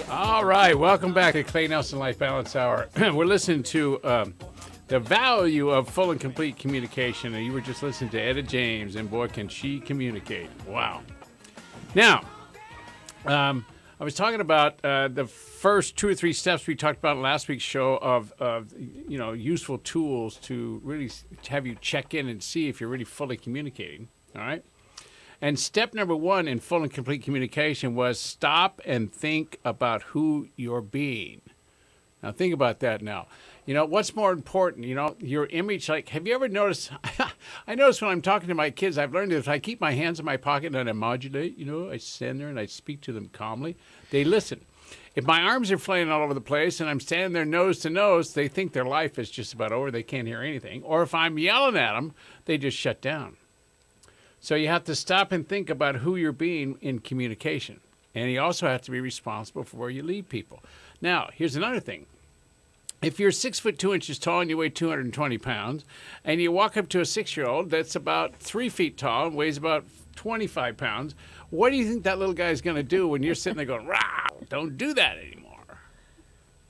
All right, welcome back to Clay Nelson Life Balance Hour. We're listening to the value of full and complete communication, and you were just listening to Etta James, and boy, can she communicate. Wow. Now, I was talking about the first 2 or 3 steps we talked about in last week's show of useful tools to really have you check in and see if you're really fully communicating, all right? And step number 1 in full and complete communication was stop and think about who you're being. Now, think about that now. You know, what's more important? You know, your image, like, have you ever noticed? I notice when I'm talking to my kids, I've learned that if I keep my hands in my pocket and I modulate, you know, I stand there and I speak to them calmly, they listen. If my arms are flailing all over the place and I'm standing there nose to nose, they think their life is just about over. They can't hear anything. Or if I'm yelling at them, they just shut down. So you have to stop and think about who you're being in communication. And you also have to be responsible for where you lead people. Now, here's another thing. If you're 6 foot 2 inches tall and you weigh 220 pounds, and you walk up to a 6-year-old that's about 3 feet tall and weighs about 25 pounds, what do you think that little guy's going to do when you're sitting there going, rah, don't do that anymore?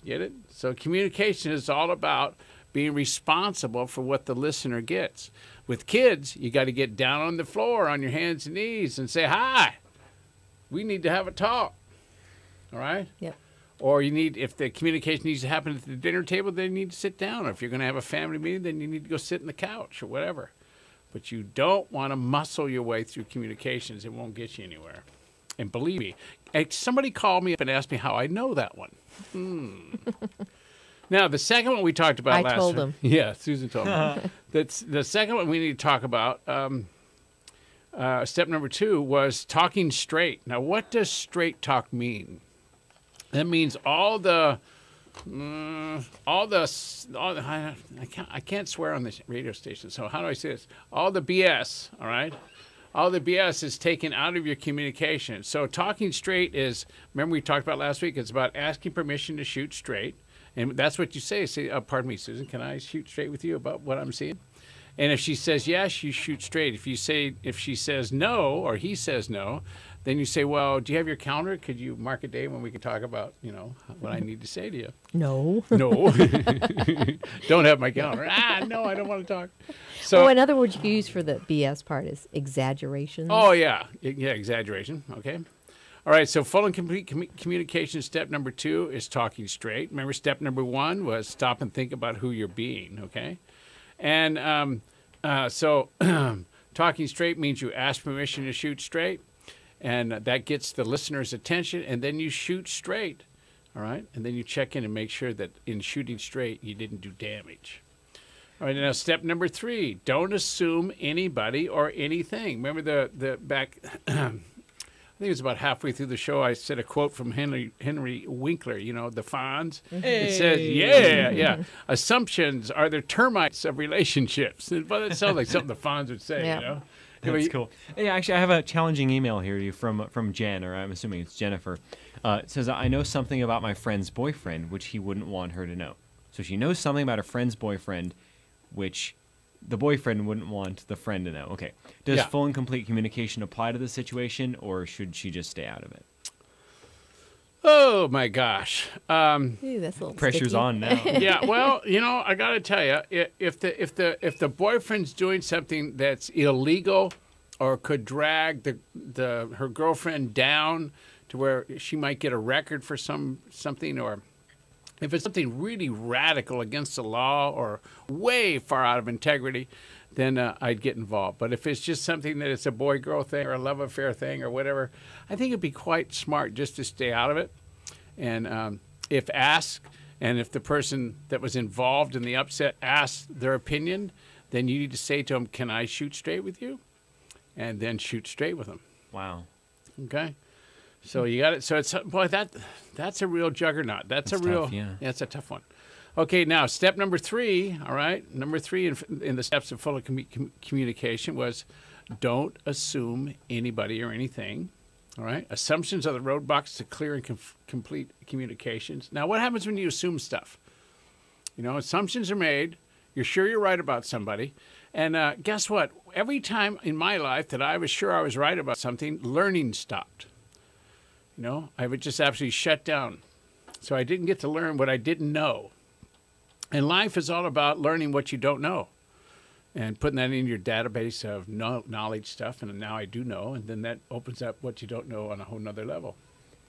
Get it? So communication is all about being responsible for what the listener gets. With kids, you got to get down on the floor on your hands and knees and say, hi, we need to have a talk. All right? Yep. Or you need, if the communication needs to happen at the dinner table, then you need to sit down. Or if you're going to have a family meeting, then you need to go sit in the couch or whatever. But you don't want to muscle your way through communications. It won't get you anywhere. And believe me, somebody called me up and asked me how I know that one. Now, the second one we talked about last week. I told him. Yeah, Susan told me. That's the second one we need to talk about. Step number 2 was talking straight. Now, what does straight talk mean? That means I can't swear on this radio station, so how do I say this? All the BS, all right? All the BS is taken out of your communication. So talking straight is, remember we talked about last week, it's about asking permission to shoot straight. And that's what you say. Say, pardon me, Susan, can I shoot straight with you about what I'm seeing? And if she says yes, you shoot straight. If she says no, or he says no, then you say, well, do you have your calendar? Could you mark a day when we can talk about, you know, what I need to say to you? No. No. Don't have my calendar. No, I don't want to talk. So, another word you can use for the BS part is exaggeration. Oh, yeah. Yeah, exaggeration. Okay. All right, so full and complete communication step number 2 is talking straight. Remember, step number 1 was stop and think about who you're being, okay? And so talking straight means you ask permission to shoot straight, and that gets the listener's attention, and then you shoot straight, all right? And then you check in and make sure that in shooting straight, you didn't do damage. All right, now step number 3, don't assume anybody or anything. Remember the back... I think it was about halfway through the show, I said a quote from Henry Winkler, you know, the Fonz. Hey. It says, yeah, assumptions are the termites of relationships. But it sounds like something the Fonz would say, you know. That's cool. Hey, actually, I have a challenging email here to you from Jen, or I'm assuming it's Jennifer. It says, I know something about my friend's boyfriend, which he wouldn't want her to know. So she knows something about her friend's boyfriend, which the boyfriend wouldn't want the friend to know. Okay. Does full and complete communication apply to the situation, or should she just stay out of it? Oh, my gosh. Ooh, that's a little pressure's sticky. on now. Yeah, well, you know, I got to tell you, if the boyfriend's doing something that's illegal or could drag her girlfriend down to where she might get a record for something, or if it's something really radical against the law or way far out of integrity, then I'd get involved. But if it's just something that it's a boy-girl thing or a love affair thing or whatever, I think it'd be quite smart just to stay out of it. And if asked, and if the person that was involved in the upset asks their opinion, then you need to say to them, can I shoot straight with you? And then shoot straight with them. Wow. Okay? So you got it. So it's, boy, that's a real juggernaut. That's a real, tough, yeah. It's a tough one. Okay, now step number 3, all right? Number 3 in the steps of full communication was don't assume anybody or anything, all right? Assumptions are the roadblocks to clear and complete communications. Now, what happens when you assume stuff? You know, assumptions are made. You're sure you're right about somebody. And guess what? Every time in my life that I was sure I was right about something, learning stopped. You know, I would just absolutely shut down. So I didn't get to learn what I didn't know. And life is all about learning what you don't know and putting that in your database of knowledge stuff. And now I do know. And then that opens up what you don't know on a whole nother level.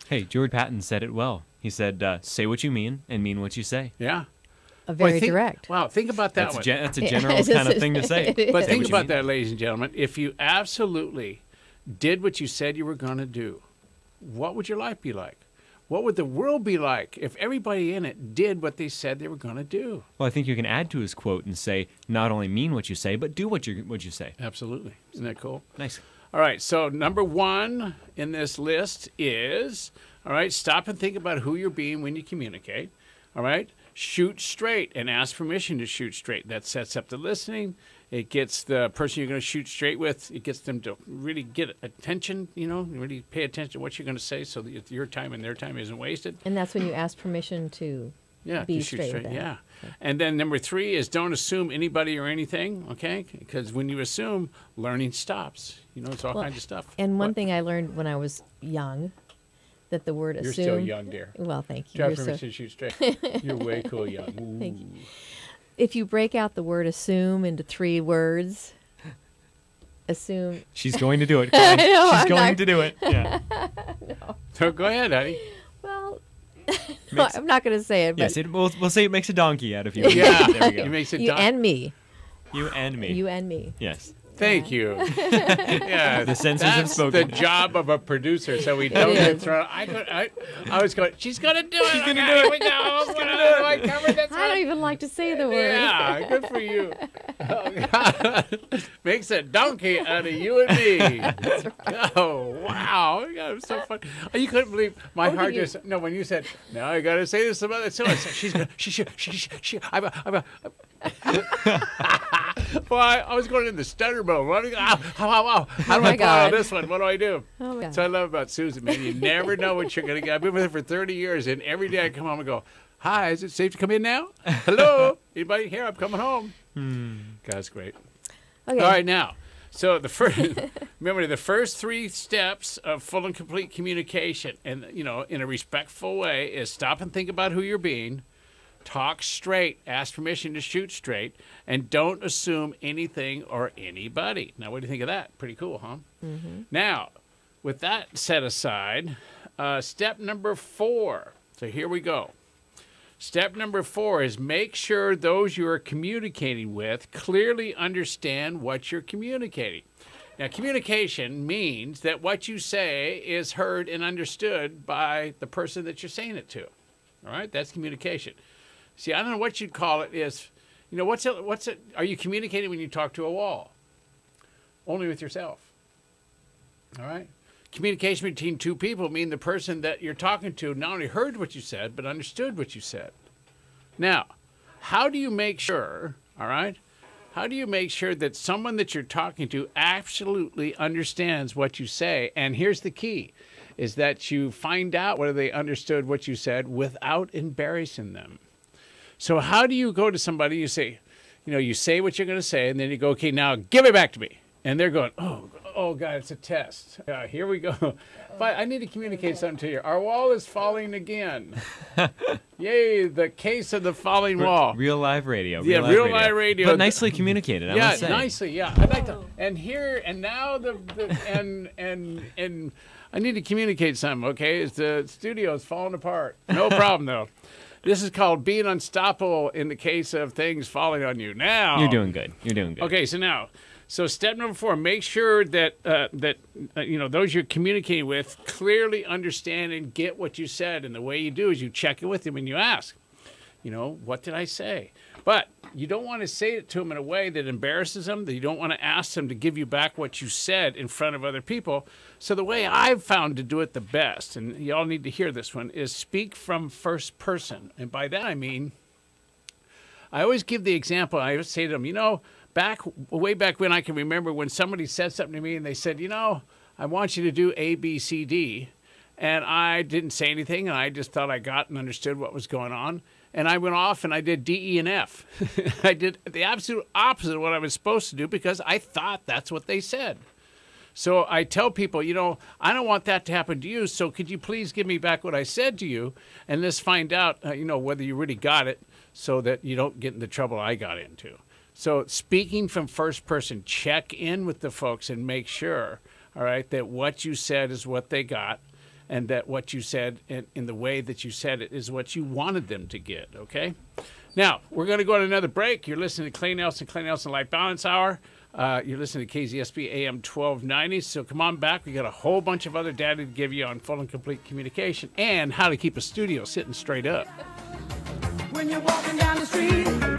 Hey, George Patton said it well. He said, say what you mean and mean what you say. Yeah. Very direct. Wow, think about that one. That's a general kind of thing to say. But think about that, ladies and gentlemen. If you absolutely did what you said you were going to do, what would your life be like? What would the world be like if everybody in it did what they said they were going to do? Well, I think you can add to his quote and say, not only mean what you say, but do what you say. Absolutely. Isn't that cool? Nice. All right, so number 1 in this list is, all right, stop and think about who you're being when you communicate. All right, shoot straight and ask permission to shoot straight. That sets up the listening. It gets the person you're going to shoot straight with, it gets them to really get attention, you know, really pay attention to what you're going to say so that your time and their time isn't wasted. And that's when you ask permission to be to shoot straight with them. Yeah. Okay. And then number 3 is don't assume anybody or anything, okay? Because when you assume, learning stops. You know, it's all kinds of stuff. And one thing I learned when I was young, that the word You're assume... still young, dear. Well, thank you. Do I have You're permission to shoot straight? You're way cool young. Ooh. Thank you. If you break out the word assume into 3 words, assume... She's going to do it. I know, She's I'm going not- to do it. Yeah. So go ahead, honey. Well, no, I'm not going to say it, but Yes, we'll say it makes a donkey out of you. Yeah, There we go. it makes it you and me. You and me. You and me. Yes. Thank you. Yeah, The censors have that's spoken. the job of a producer, so we don't get is. thrown. I was going. She's gonna do it. She's gonna okay, do it. Here we go. She's gonna do it. I covered that. I don't even like to say the word. Yeah, good for you. Makes a donkey out of you and me. That's right. Oh wow, yeah, it was so fun. Oh, you couldn't believe my heart just. No, when you said, "Now I gotta say this about so she's gonna. She. Well, I was going in the stutter mode. How do I my pull out God. this one? What do I do? Oh, my God. So I love about Susan, man. You never know what you're going to get. I've been with her for 30 years, and every day I come home and go, hi, is it safe to come in now? Hello? Anybody here? I'm coming home. God's great. Okay. All right, now. So the first, remember the first 3 steps of full and complete communication, and you know, in a respectful way, is stop and think about who you're being. Talk straight, ask permission to shoot straight, and don't assume anything or anybody. Now, what do you think of that? Pretty cool, huh? Mm-hmm. Now, with that set aside, step number 4. So here we go. Step number 4 is make sure those you are communicating with clearly understand what you're communicating. Now, communication means that what you say is heard and understood by the person that you're saying it to. All right? That's communication. See, I don't know what you'd call it is, you know, what's it, are you communicating when you talk to a wall? Only with yourself. All right? Communication between 2 people mean the person that you're talking to not only heard what you said, but understood what you said. Now, how do you make sure, all right, how do you make sure that someone that you're talking to absolutely understands what you say? And here's the key, is that you find out whether they understood what you said without embarrassing them. So how do you go to somebody, you say, you know, you say what you're going to say, and then you go, okay, now give it back to me. And they're going, oh God, it's a test. Here we go. But I need to communicate something to you. Our wall is falling again. Yay, the case of the falling wall. Real live radio. Yeah, real live radio. But nicely communicated, I must say. Nicely, yeah. I'd like to, and here, and now and I need to communicate something, okay? The studio's falling apart. No problem, though. This is called being unstoppable in the case of things falling on you. Now You're doing good. You're doing good. Okay, so step number 4: make sure that you know those you're communicating with clearly understand and get what you said. And the way you do is you check it with them and you ask, you know, what did I say? But you don't want to say it to them in a way that embarrasses them. That you don't want to ask them to give you back what you said in front of other people. So the way I've found to do it the best, and you all need to hear this one, is speak from first person. And by that I mean, I always give the example. I always say to them, you know, way back when I can remember when somebody said something to me and they said, you know, I want you to do A, B, C, D. And I didn't say anything, and I just thought I got and understood what was going on. And I went off and I did D, E, and F. I did the absolute opposite of what I was supposed to do because I thought that's what they said. So I tell people, I don't want that to happen to you. So could you please give me back what I said to you, and let's find out, whether you really got it, so that you don't get in the trouble I got into. So speaking from first person, check in with the folks and make sure, all right, that what you said is what they got, and that what you said in the way that you said it is what you wanted them to get, okay? Now, we're going to go on another break. You're listening to Clay Nelson Life Balance Hour. You're listening to KZSB AM 1290. So come on back. We got a whole bunch of other data to give you on full and complete communication and how to keep a studio sitting straight up. When you're walking down the street